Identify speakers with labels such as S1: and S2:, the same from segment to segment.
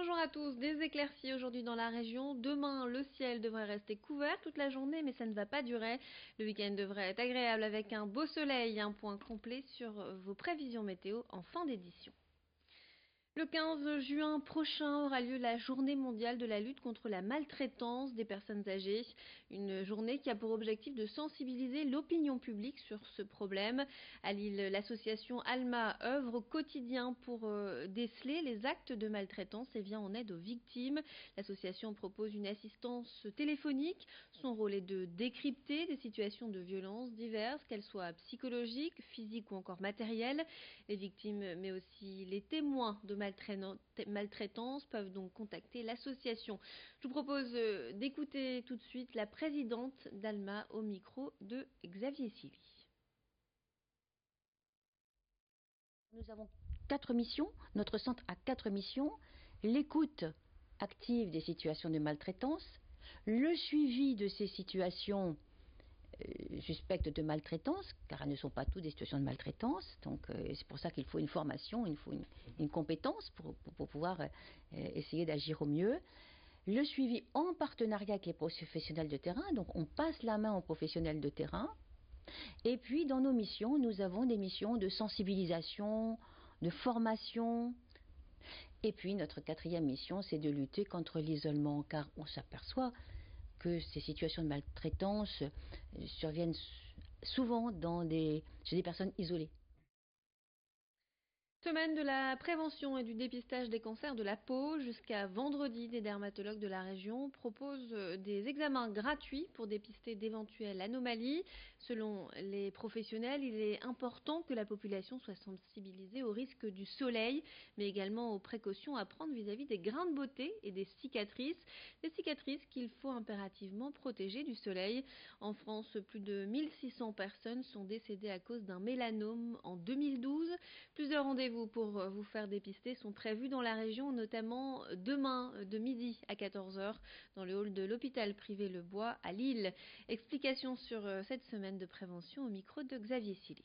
S1: Bonjour à tous, des éclaircies aujourd'hui dans la région. Demain, le ciel devrait rester couvert toute la journée, mais ça ne va pas durer. Le week-end devrait être agréable avec un beau soleil. Un point complet sur vos prévisions météo en fin d'édition. Le 15 juin prochain aura lieu la journée mondiale de la lutte contre la maltraitance des personnes âgées. Une journée qui a pour objectif de sensibiliser l'opinion publique sur ce problème. À Lille, l'association Alma œuvre au quotidien pour déceler les actes de maltraitance et vient en aide aux victimes. L'association propose une assistance téléphonique. Son rôle est de décrypter des situations de violence diverses, qu'elles soient psychologiques, physiques ou encore matérielles. Les victimes, mais aussi les témoins de maltraitance peuvent donc contacter l'association. Je vous propose d'écouter tout de suite la présidente d'Alma au micro de Xavier Silly.
S2: Nous avons 4 missions. Notre centre a 4 missions. L'écoute active des situations de maltraitance, le suivi de ces situations suspectes de maltraitance, car elles ne sont pas toutes des situations de maltraitance. Donc c'est pour ça qu'il faut une formation, il faut une compétence pour pouvoir essayer d'agir au mieux. Le suivi en partenariat avec les professionnels de terrain, donc on passe la main aux professionnels de terrain. Et puis dans nos missions, nous avons des missions de sensibilisation, de formation. Et puis notre 4e mission, c'est de lutter contre l'isolement, car on s'aperçoit que ces situations de maltraitance surviennent souvent chez des personnes isolées.
S1: Semaine de la prévention et du dépistage des cancers de la peau. Jusqu'à vendredi, des dermatologues de la région proposent des examens gratuits pour dépister d'éventuelles anomalies. Selon les professionnels, il est important que la population soit sensibilisée au risque du soleil, mais également aux précautions à prendre vis-à-vis des grains de beauté et des cicatrices. Des cicatrices qu'il faut impérativement protéger du soleil. En France, plus de 1600 personnes sont décédées à cause d'un mélanome en 2012. Plusieurs rendez-vous pour vous faire dépister sont prévus dans la région, notamment demain de midi à 14h dans le hall de l'hôpital privé Le Bois à Lille. Explication sur cette semaine de prévention au micro de Xavier Silly.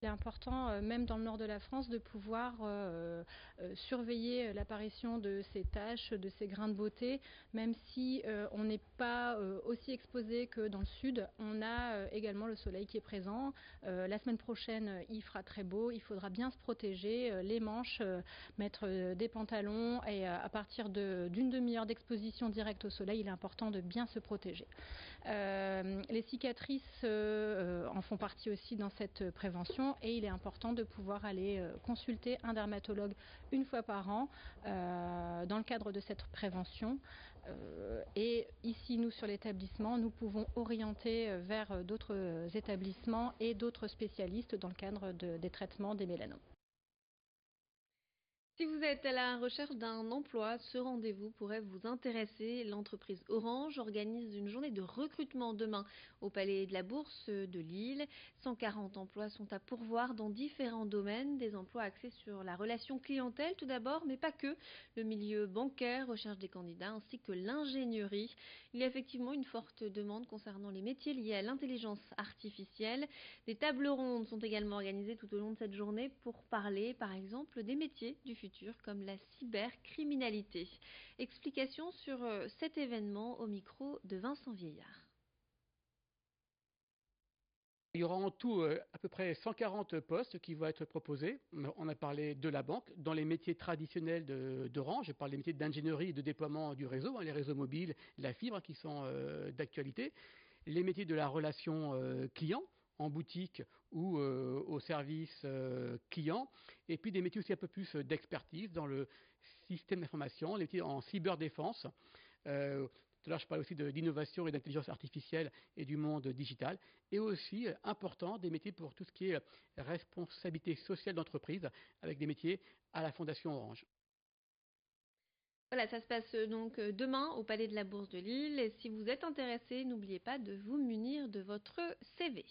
S3: Il est important, même dans le nord de la France, de pouvoir surveiller l'apparition de ces taches, de ces grains de beauté, même si on n'est pas aussi exposé que dans le sud. On a également le soleil qui est présent. La semaine prochaine, il fera très beau. Il faudra bien se protéger, les manches, mettre des pantalons et à partir d'une demi-heure d'exposition directe au soleil, il est important de bien se protéger. Les cicatrices en font partie aussi dans cette prévention et il est important de pouvoir aller consulter un dermatologue une fois par an dans le cadre de cette prévention. Et ici, nous, sur l'établissement, nous pouvons orienter vers d'autres établissements et d'autres spécialistes dans le cadre des traitements des mélanomes.
S1: Si vous êtes à la recherche d'un emploi, ce rendez-vous pourrait vous intéresser. L'entreprise Orange organise une journée de recrutement demain au Palais de la Bourse de Lille. 140 emplois sont à pourvoir dans différents domaines, des emplois axés sur la relation clientèle tout d'abord, mais pas que. Le milieu bancaire recherche des candidats ainsi que l'ingénierie. Il y a effectivement une forte demande concernant les métiers liés à l'intelligence artificielle. Des tables rondes sont également organisées tout au long de cette journée pour parler par exemple des métiers du futur comme la cybercriminalité. Explication sur cet événement au micro de Vincent Vieillard.
S4: Il y aura en tout à peu près 140 postes qui vont être proposés. On a parlé de la banque, dans les métiers traditionnels d'Orange. Je parle des métiers d'ingénierie et de déploiement du réseau, les réseaux mobiles, la fibre qui sont d'actualité. Les métiers de la relation client, en boutique ou au service client, et puis des métiers aussi un peu plus d'expertise dans le système d'information, les métiers en cyberdéfense. Tout à l'heure, je parlais aussi d'innovation et d'intelligence artificielle et du monde digital, et aussi important des métiers pour tout ce qui est responsabilité sociale d'entreprise, avec des métiers à la Fondation Orange.
S1: Voilà, ça se passe donc demain au Palais de la Bourse de Lille. Et si vous êtes intéressé, n'oubliez pas de vous munir de votre CV.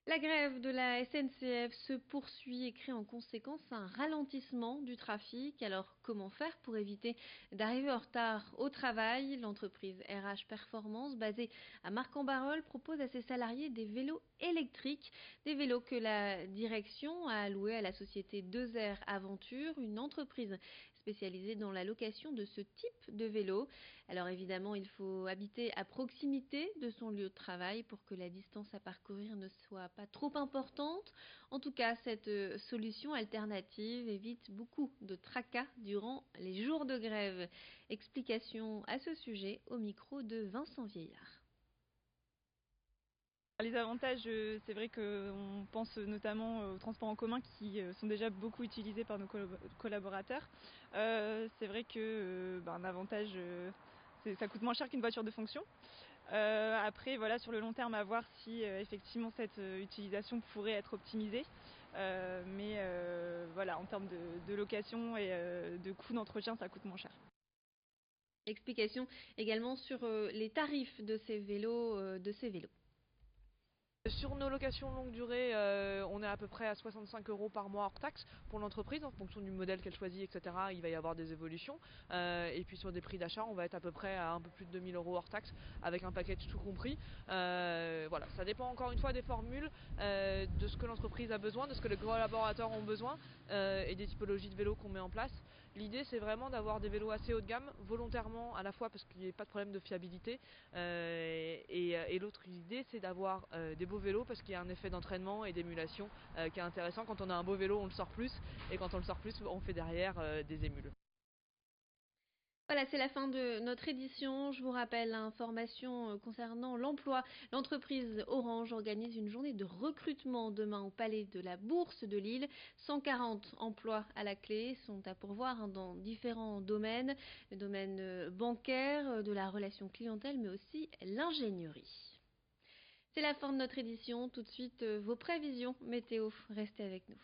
S1: La grève de la SNCF se poursuit et crée en conséquence un ralentissement du trafic. Alors comment faire pour éviter d'arriver en retard au travail? L'entreprise RH Performance, basée à Marc-en-Barœul, propose à ses salariés des vélos électriques, des vélos que la direction a alloués à la société 2R Aventure, une entreprise spécialisée dans la location de ce type de vélo. Alors évidemment, il faut habiter à proximité de son lieu de travail pour que la distance à parcourir ne soit pas trop importante. En tout cas, cette solution alternative évite beaucoup de tracas durant les jours de grève. Explication à ce sujet au micro de Vincent Vieillard.
S5: Les avantages, c'est vrai qu'on pense notamment aux transports en commun qui sont déjà beaucoup utilisés par nos collaborateurs. C'est vrai qu'un avantage, ça coûte moins cher qu'une voiture de fonction. Après, voilà, sur le long terme, à voir si effectivement cette utilisation pourrait être optimisée. Mais voilà, en termes de location et de coût d'entretien, ça coûte moins cher.
S1: Explication également sur les tarifs de ces vélos.
S6: Sur nos locations longue durée, on est à peu près à 65 € par mois hors taxe pour l'entreprise, en fonction du modèle qu'elle choisit, etc. Il va y avoir des évolutions. Et puis sur des prix d'achat, on va être à peu près à un peu plus de 2000 € hors taxe, avec un package tout compris. Voilà, ça dépend encore une fois des formules, de ce que l'entreprise a besoin, de ce que les collaborateurs ont besoin, et des typologies de vélos qu'on met en place. L'idée, c'est vraiment d'avoir des vélos assez haut de gamme, volontairement, à la fois parce qu'il n'y ait pas de problème de fiabilité, et l'autre idée, c'est d'avoir des beaux vélos parce qu'il y a un effet d'entraînement et d'émulation qui est intéressant. Quand on a un beau vélo, on le sort plus, et quand on le sort plus, on fait derrière des émules.
S1: Voilà, c'est la fin de notre édition. Je vous rappelle l'information concernant l'emploi. L'entreprise Orange organise une journée de recrutement demain au Palais de la Bourse de Lille. 140 emplois à la clé sont à pourvoir dans différents domaines. Le domaine bancaire, de la relation clientèle, mais aussi l'ingénierie. C'est la fin de notre édition. Tout de suite, vos prévisions météo. Restez avec nous.